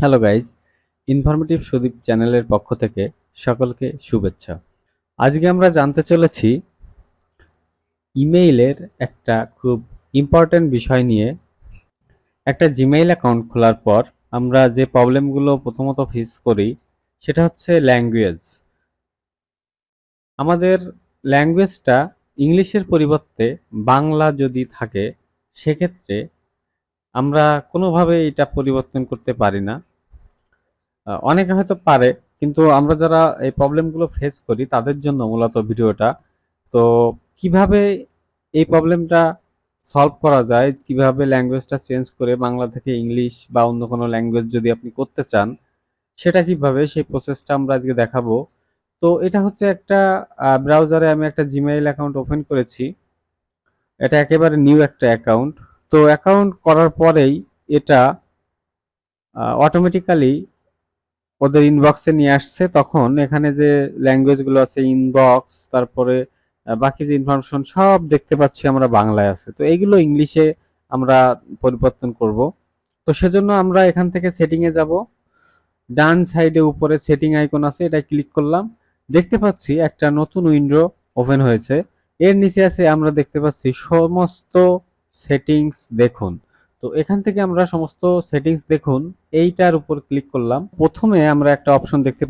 Hello guys, informative Sudip চ্যানেলের পক্ষ থেকে সকলকে শুভেচ্ছা। আজকে আমরা জানতে চলেছি ইমেইলের একটা খুব ইম্পর্টেন্ট বিষয় নিয়ে। একটা জিমেইল অ্যাকাউন্ট খোলার পর আমরা যে প্রবলেমগুলো প্রথমত ফেস করি সেটা হচ্ছে ল্যাঙ্গুয়েজ। আমাদের ল্যাঙ্গুয়েজটা ইংলিশের পরিবর্তে বাংলা যদি থাকে সেক্ষেত্রে আমরা কোনোভাবে এটা পরিবর্তন করতে পারি না। অনেকে হয়তো পারে, কিন্তু আমরা যারা এই প্রবলেমগুলো ফেস করি তাদের জন্য মূলত ভিডিওটা। তো কিভাবে এই প্রবলেমটা সলভ করা যায়, কিভাবে ল্যাঙ্গুয়েজটা চেঞ্জ করে বাংলা থেকে ইংলিশ বা অন্য কোনো ল্যাঙ্গুয়েজ যদি আপনি করতে চান সেটা কিভাবে, সেই প্রসেসটা আমরা আজকে দেখাবো। তো এটা হচ্ছে একটা ব্রাউজারে আমি একটা জিমেইল অ্যাকাউন্ট ওপেন করেছি। এটা একেবারে নিউ একটা অ্যাকাউন্ট। তো অ্যাকাউন্ট করার পরেই এটা অটোমেটিক্যালি ওদের ইনবক্সে নিয়ে আসছে। তখন এখানে যে ল্যাঙ্গুয়েজগুলো আছে, ইনবক্স, তারপরে বাকি যে ইনফরমেশন সব দেখতে পাচ্ছি আমরা বাংলায় আছে। তো এইগুলো ইংলিশে আমরা পরিবর্তন করব। তো সেজন্য আমরা এখান থেকে সেটিংয়ে যাব। ডান সাইডে উপরে সেটিং আইকন আছে, এটা ক্লিক করলাম। দেখতে পাচ্ছি একটা নতুন উইন্ডো ওপেন হয়েছে। এর নিচে আছে আমরা দেখতে পাচ্ছি সমস্ত সেটিংস দেখুন। তো এখান থেকে আমরা সমস্ত সেটিংস দেখুন এইটার উপর ক্লিক করলাম। প্রথমে আমরা একটা অপশন দেখতে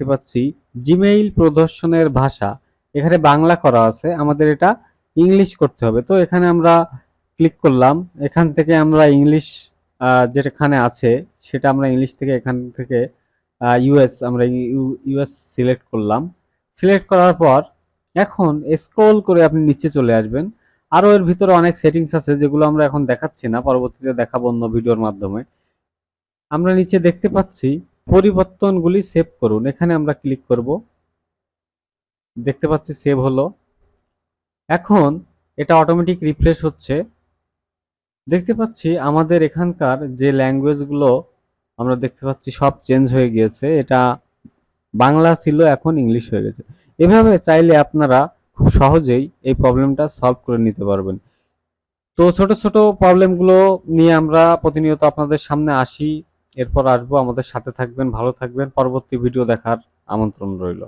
পাচ্ছি জিমেইল প্রদর্শনের ভাষা। এখানে বাংলা করা আছে, আমাদের এটা ইংলিশ করতে হবে। তো এখানে আমরা ক্লিক করলাম। এখান থেকে আমরা ইংলিশ যেখানে আছে সেটা আমরা ইংলিশ থেকে এখান থেকে ইউএস আমরা ইউএস সিলেক্ট করলাম। সিলেক্ট করার পর এখন স্ক্রল করে আপনি নিচে চলে আসবেন। আরও এর ভিতরে অনেক সেটিংস আছে যেগুলো আমরা এখন দেখাচ্ছি না, পরবর্তীতে দেখাবো অন্য ভিডিওর মাধ্যমে। আমরা নিচে দেখতে পাচ্ছি পরিবর্তনগুলি সেভ করুন, এখানে আমরা ক্লিক করব। দেখতে পাচ্ছি সেভ হলো। এখন এটা অটোমেটিক রিফ্রেশ হচ্ছে। দেখতে পাচ্ছি আমাদের এখানকার যে ল্যাঙ্গুয়েজগুলো আমরা দেখতে পাচ্ছি সব চেঞ্জ হয়ে গিয়েছে। এটা বাংলা ছিল, এখন ইংলিশ হয়ে গেছে। এভাবে চাইলে আপনারা খুব সহজেই এই প্রবলেমটা সলভ করে নিতে পারবেন। তো ছোট ছোট প্রবলেমগুলো নিয়ে আমরা প্রতিনিয়ত আপনাদের সামনে আসি, এরপর আসবো। আমাদের সাথে থাকবেন, ভালো থাকবেন। পরবর্তী ভিডিও দেখার আমন্ত্রণ রইল।